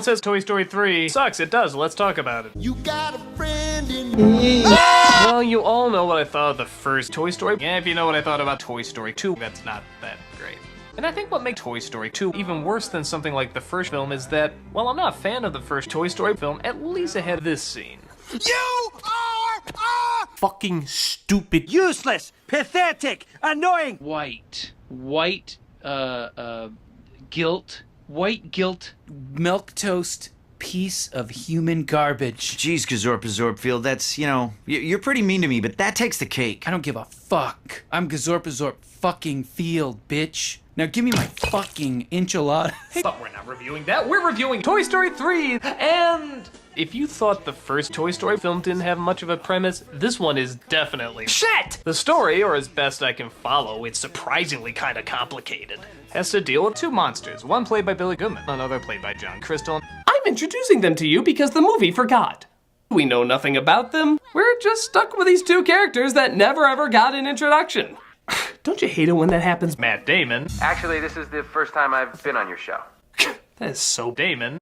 everyone says Toy Story 3 sucks. It does. Let's talk about it. You got a friend in me. Well, you all know what I thought of the first Toy Story. Yeah, if you know what I thought about Toy Story 2, that's not that great. And I think what makes Toy Story 2 even worse than something like the first film is that, while I'm not a fan of the first Toy Story film, at least it had this scene. You are Fucking stupid. Useless, pathetic, annoying. White guilt, milk toast, piece of human garbage. Jeez, Gazorp, that's, you're pretty mean to me, but that takes the cake. I don't give a fuck. I'm Gazorp fucking Field, bitch. Now give me my fucking enchilada. But we're not reviewing that. We're reviewing Toy Story 3, and if you thought the first Toy Story film didn't have much of a premise, this one is definitely shit! The story, or as best I can follow, it's surprisingly kinda complicated. Has to deal with two monsters, one played by Billy Goodman, another played by John Crystal. I'm introducing them to you because the movie forgot. We know nothing about them. We're just stuck with these two characters that never ever got an introduction. Don't you hate it when that happens, Matt Damon? Actually, this is the first time I've been on your show. That is so Damon.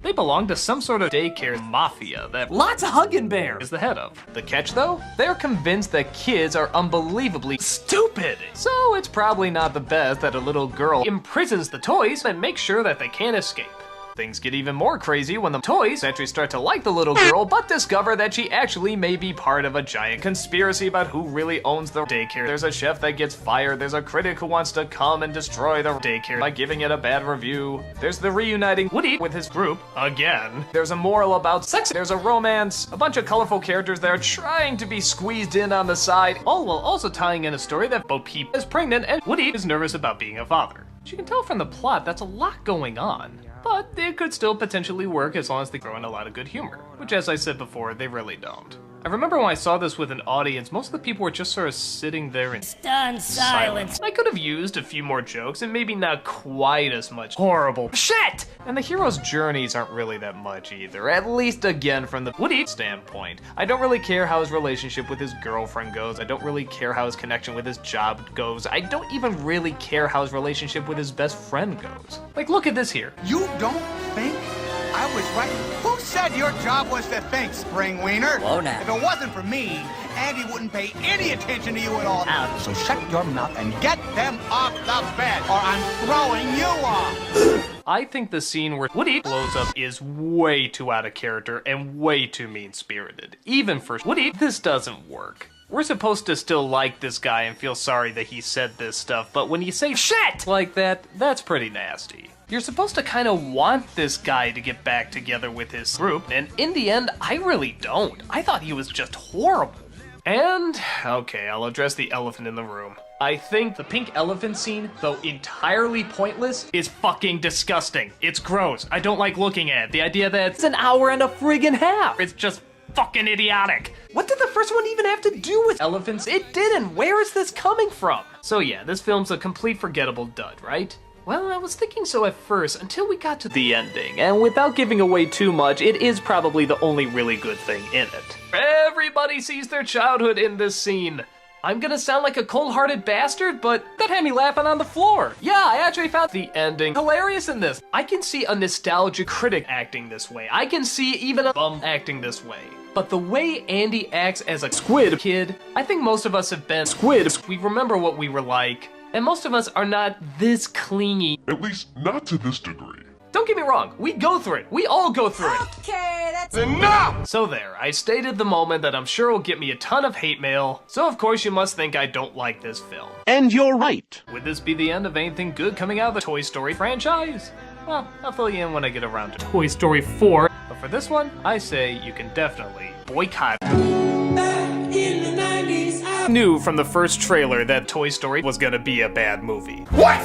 They belong to some sort of daycare mafia that Lots of Huggin' Bear is the head of. The catch though? They're convinced that kids are unbelievably stupid. So it's probably not the best that a little girl imprisons the toys and makes sure that they can't escape. Things get even more crazy when the toys actually start to like the little girl, but discover that she actually may be part of a giant conspiracy about who really owns the daycare. There's a chef that gets fired, there's a critic who wants to come and destroy the daycare by giving it a bad review. There's the reuniting Woody with his group, again. There's a moral about sex, there's a romance, a bunch of colorful characters that are trying to be squeezed in on the side, all while also tying in a story that Bo Peep is pregnant and Woody is nervous about being a father. As you can tell from the plot, that's a lot going on. But it could still potentially work as long as they throw in a lot of good humor, which as I said before, they really don't. I remember when I saw this with an audience, most of the people were just sort of sitting there in stunned silence. I could have used a few more jokes and maybe not quite as much horrible shit! And the hero's journeys aren't really that much either, at least again from the Woody standpoint. I don't really care how his relationship with his girlfriend goes, I don't really care how his connection with his job goes, I don't even really care how his relationship with his best friend goes. Like, look at this here. You don't think I was right? Who said your job was to think, Spring Wiener? Whoa now. If it wasn't for me, Andy wouldn't pay any attention to you at all. Ouch. So shut your mouth and get them off the bed, or I'm throwing you off. I think the scene where Woody blows up is way too out of character and way too mean-spirited. Even for Woody, this doesn't work. We're supposed to still like this guy and feel sorry that he said this stuff, but when you say shit like that, that's pretty nasty. You're supposed to kind of want this guy to get back together with his group, and in the end, I really don't. I thought he was just horrible. And, okay, I'll address the elephant in the room. I think the pink elephant scene, though entirely pointless, is fucking disgusting. It's gross. I don't like looking at it. The idea that it's an hour and a friggin' half. It's just fucking idiotic. What did the first one even have to do with elephants? It didn't. Where is this coming from? So yeah, this film's a complete forgettable dud, right? Well, I was thinking so at first, until we got to the ending, and without giving away too much, it is probably the only really good thing in it. Everybody sees their childhood in this scene. I'm gonna sound like a cold-hearted bastard, but that had me laughing on the floor. Yeah, I actually found the ending hilarious in this. I can see a nostalgic critic acting this way. I can see even a bum acting this way. But the way Andy acts as a squid kid, I think most of us have been squid. We remember what we were like. And most of us are not this clingy. At least not to this degree. Don't get me wrong, we go through it. We all go through it. Okay, that's enough! So there, I stated the moment that I'm sure will get me a ton of hate mail. So of course you must think I don't like this film. And you're right. Would this be the end of anything good coming out of the Toy Story franchise? Well, I'll fill you in when I get around to Toy Story 4. But for this one, I say you can definitely boycott. Knew from the first trailer that Toy Story was gonna be a bad movie. What?